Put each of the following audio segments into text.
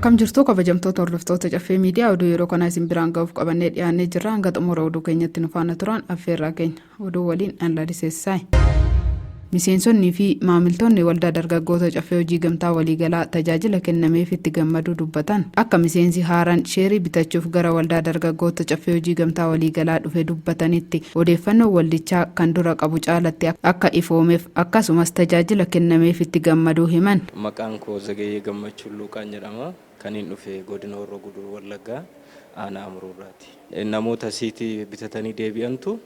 Akkam jirtu kabajamtoota hordoftoota caffee miidiyaa oduu yeroo kana isin biraan ga'uuf qabannee dhiyaannee jirra. Hanga xumura oduu keenyatti nu faana turan affeerraa keenya oduu waliin Anlaadiseessaay. Miseensonnii fi maamiltoonni waldaa dargaggoota caffee hojii gamtaa waliigalaa tajaajila kennameef itti gammaduu dubbatan. Akka miseensi haaraan sheerii bitachuuf gara waldaa dargaggoota caffee hojii gamtaa waliigalaa dhufe dubbatanitti odeeffannoo waldichaa kan dura qabu caalatti akka ifoomeef akkasumas tajaajila kennameef itti gammaduu himan. Maqaan koo Zagayee Gammachuu Luuqaan jedhama. Kan inni dhufe godina Horroo Guduruu Wallaggaa aanaa Amuruurraati. Namoota siitii bitatanii deebi'antu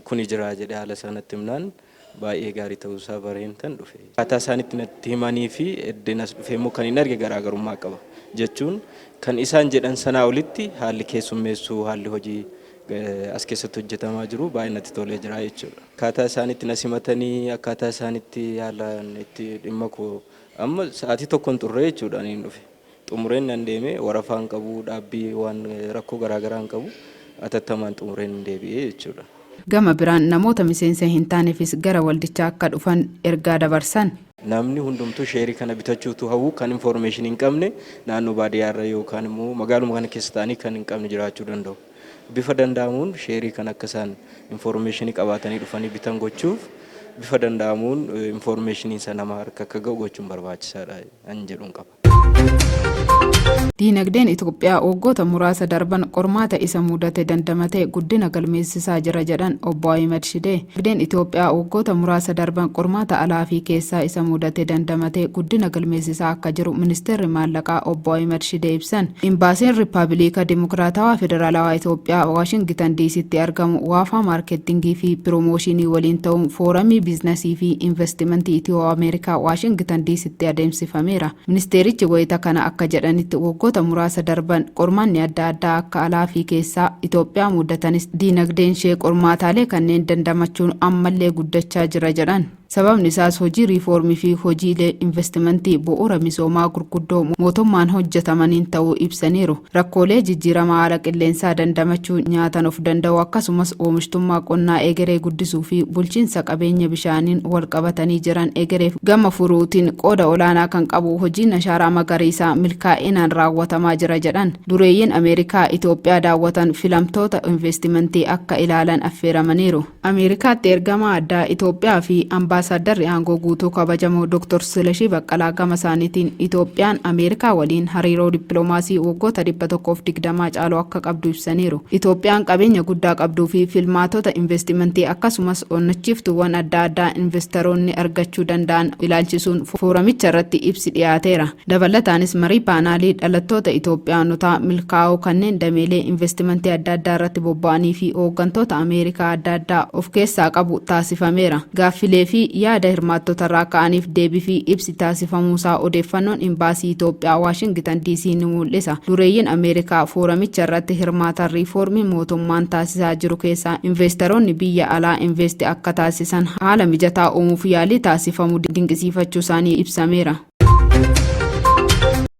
kun jira jedhee haala sanatti himnaan baay'ee gaarii ta'uu isaa bareentan dhufe. Akkaataa isaanitti natti himanii fi eddenas dhufe immoo kan hin arge garaagarummaa qaba. Jechuun kan isaan jedhan sanaa olitti haalli keessummeessuu haalli hojii as keessatti hojjetamaa jiru baay'ee natti tolee jira jechuudha. Akkaataa isaanitti na simatanii akkaataa isaanitti haalaan itti dhimma koo amma sa'aatii tokkoon xurree jechuudha niin dhufe. Xumureen nan deeme warafaan qabu dhaabbii waan rakkoo garaagaraan qabu atattamaan xumureen deebi'ee jechuudha. Gama biraan namoota miseensa hin taaneefis gara waldichaa akka dhufan ergaa dabarsan. Namni hundumtuu sheerii kana bitachuutu hawwu kan information hin qabne naannoo baadiyyaarra yookaan immoo magaaluma kana keessa ta'anii kan hin qabne jiraachuu danda'u. Bifa danda'amuun sheerii kan akka isaan information qabaatanii dhufanii bitan gochuuf bifa danda'amuun information sana nama harka akka ga'u gochuun barbaachisaadha an jedhuun qaba. Diinagdeen Itoophiyaa waggoota muraasa darban qormaata isa mudate dandamatee guddina galmeessisaa jira jedhan obbo Ahmed Shidee. Diinagdeen Itoophiyaa waggoota muraasa darban qormaata alaa fi keessaa isa mudate dandamatee guddina galmeessisaa akka jiru ministeerri maallaqaa obbo Ahmed Shidee ibsan. Imbaasiin Riippaabilika Dimokiraatawaa Federaalawaa Itoophiyaa Waashingitan DC'tti argamu waafaa maarkeettingii fi piroomooshinii waliin ta'uun fooramii biizinasii fi investimentii Itiyoo Ameerikaa Waashingitan DC'tti adeemsifameera. Ministeerichi wayita kana akka jedhanitti waggoota muraasa darban qormaanni adda addaa akka alaa fi keessaa Itoophiyaa mudatanis diinagdeen ishee qormaataalee kanneen dandamachuun ammallee guddachaa jira jedhan. Sababni isaas hojii riifoormii fi hojiilee investimentii bu'uura misoomaa gurguddoo mootummaan hojjetamaniin ta'uu ibsaniiru. Rakkoolee jijjiirama haala qilleensaa dandamachuu nyaatan of danda'u akkasumas oomishtummaa qonnaa egeree guddisuu fi bulchiinsa qabeenya bishaaniin wal qabatanii jiran egereef gama furuutiin qooda olaanaa kan qabu hojiin ashaaraa magariisaa milkaa'inaan raawwatamaa jira jedhan. Dureeyyiin Ameerikaa Itoophiyaa daawwatan filamtoota investimentii akka ilaalan affeeramaniiru. Ameerikaatti ergamaa addaa Itoophiyaa fi Ambaasaaddarri aangoo guutuu kabajamoo Dr. Silashii Baqqalaa gama isaaniitiin Itoophiyaan Ameerikaa waliin hariiroo dippiloomaasii waggoota 120 caaloo akka qabdu ibsaniiru. Itoophiyaan qabeenya guddaa qabduu fi filmaatota investimentii akkasumas onnachiiftuuwwan adda addaa investoroonni argachuu danda'an ilaalchisuun fooramicha irratti ibsi dhiyaateera. Dabalataanis marii paanaalii dhalattoota Itoophiyaanotaa milkaa'oo kanneen dameelee investimentii adda addaa irratti bobba'anii fi hooggantoota Ameerikaa adda addaa of keessaa qabu taasifameera. Gaaffilee fi yaada hirmaattota irraa ka'aniif deebii fi ibsi taasifamuusaa odeeffannoon imbaasii Itoophiyaa Waashingitan DC ni mul'isa. Dureeyyiin Ameerikaa fooramicha irratti hirmaatan riifoormii mootummaan taasisaa jiru keessaa investoroonni biyya alaa investi akka taasisan haala mijataa uumuuf yaalii taasifamu dinqisiifachuu isaanii ibsameera.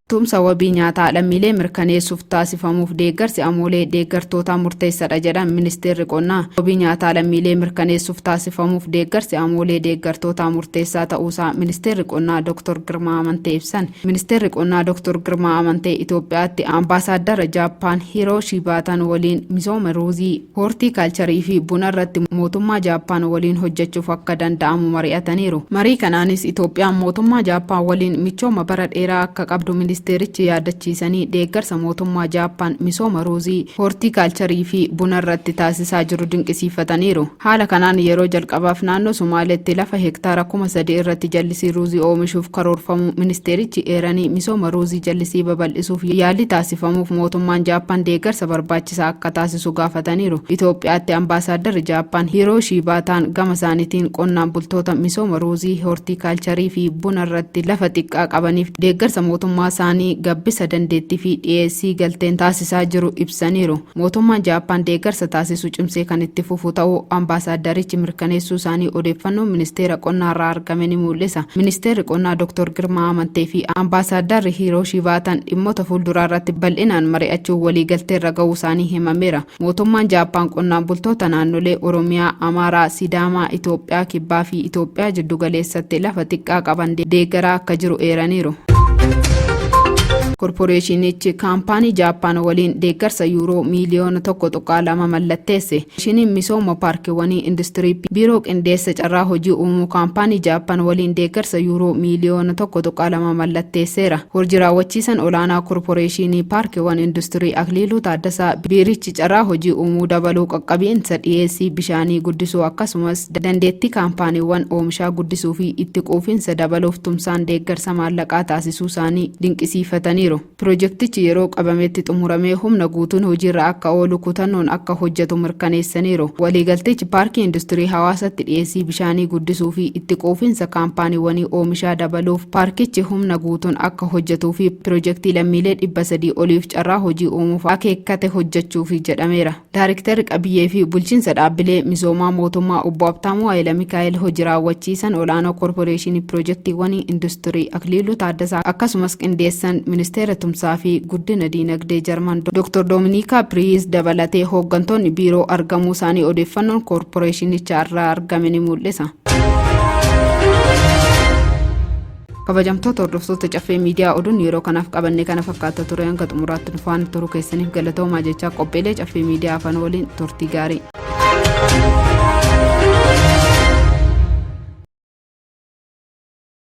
Tumsa wabii nyaataa lammiilee mirkaneessuuf taasifamuuf deeggarsi amoolee deeggartoota murteessaadha jedhan ministeerri qonnaa. Wabii nyaataa lammiilee mirkaneessuuf taasifamuuf deeggarsi amoolee deeggartoota murteessaa ta'uusaa ministeerri qonnaa Dr. Girmaa Amantee ibsan. Ministeerri qonnaa Dr. Girmaa Amantee Itoophiyaatti Ambaasaadara Jaappaan Hirooshii Baatan waliin misooma ruuzii, hoortiikaalcharii fi buna irratti mootummaa Jaappaan waliin hojjechuuf akka danda'amu mari'ataniiru. Marii kanaanis Itoophiyaan mootummaa Jaappaan waliin michooma bara dheeraa akka qabdu ministeerichi yaadachiisanii deeggarsa mootummaa Jaappaan misooma ruuzii, hoortiikaalcharii fi buna irratti taasisaa jiru dinqisiifataniiru. Haala kanaan yeroo jalqabaaf naannoo Somaaleetti lafa hektaara 3,000 irratti jallisii ruuzii oomishuuf karoorfamu ministeerichi eeranii misooma ruuzii jallisii babal'isuuf yaalii taasifamuuf mootummaan Jaappaan deeggarsa barbaachisaa akka taasisu gaafataniiru. Itoophiyaatti Ambaasaaddarri Jaappaan Hirooshii Baataan gama isaaniitiin qonnaan bultoota misooma ruuzii, hoortiikaalcharii fi buna irratti lafa xiqqaa qabaniif deeggarsa mootummaa isaanii gabbisa dandeettii fi dhiyeessii galteen taasisaa jiru ibsaniiru. Mootummaan Jaappaan deeggarsa taasisu cimsee kan itti fufu ta'uu Ambaasaadarichi mirkaneessuu isaanii odeeffannoon ministeera qonnaa irraa argame ni mul'isa. Ministeerri qonnaa Dr. Girmaa Amantee fi Ambaasaaddarri Hirooshii Baatan dhimmoota fuulduraa irratti bal'inaan mari'achuun waliigalteerra ga'uu isaanii himameera. Mootummaan Jaappaan qonnaan bultoota naannolee Oromiyaa, Amaaraa, Sidaamaa, Itoophiyaa Kibbaa fi Itoophiyaa Jiddu Galeessatti lafa xiqqaa qaban deeggaraa akka jiru eeraniiru. korporeeshinichi kaampaanii Jaappaan waliin deeggarsa yuuroo miiliyoona 1.2 mallatteesse. Korporeeshiniin misooma paarkiiwwanii industirii biiroo qindeessa carraa hojii uumuu kaampaanii Jaappaan waliin deeggarsa yuuroo miiliyoona 1.2 mallatteesseera. Hojii raawwachiisan olaanaa korporeeshinii paarkiiwwan industirii Akiliiluu Taaddasaa biirichi carraa hojii uumuu dabaluu qaqqabiinsa dhiyeessii bishaanii guddisuu akkasumas dandeettii kaampaaniiwwan oomishaa guddisuu fi itti quufinsa dabaluuf tumsaan deeggarsa maallaqaa taasisuu isaanii dinqisiifataniiru. Pirojektichi yeroo qabametti xumuramee humna guutuun hojiirra akka oolu kutannoon akka hojjetu mirkaneessaniiru. Waliigaltichi paarkii industirii hawaasatti dhiyeessii bishaanii guddisuu fi itti quufinsa kaampaaniiwwanii oomishaa dabaluuf paarkichi humna guutuun akka hojjetuu fi pirojektii lammiilee 300 oliif carraa hojii uumuuf akeekkate hojjechuuf jedhameera. Daayiriktarri qabiyyee fi bulchiinsa dhaabbilee misoomaa mootummaa obbo Habtaamuu Hayila Mikaa'el hojii raawwachiisan olaanoo korporeeshinii pirojektiiwwanii industirii Akiliiluu Taaddasaa akkasumas qindeessan ministeera tumsaa fi guddina diinagdee Jarman Dr. Dominika Piriis dabalatee hooggantoonni biiroo argamuu isaanii odeeffannoon korporeeshinichaa irraa argame ni mul'isa. Kabajamtoota hordoftoota caffee miidiyaa oduun yeroo kanaaf qabanne kana fakkaata ture hanga xumuraatti dhufaan turuu keessaniif galatoomaa jechaa qopheelee caffee miidiyaa afaan waliin turtii gaarii.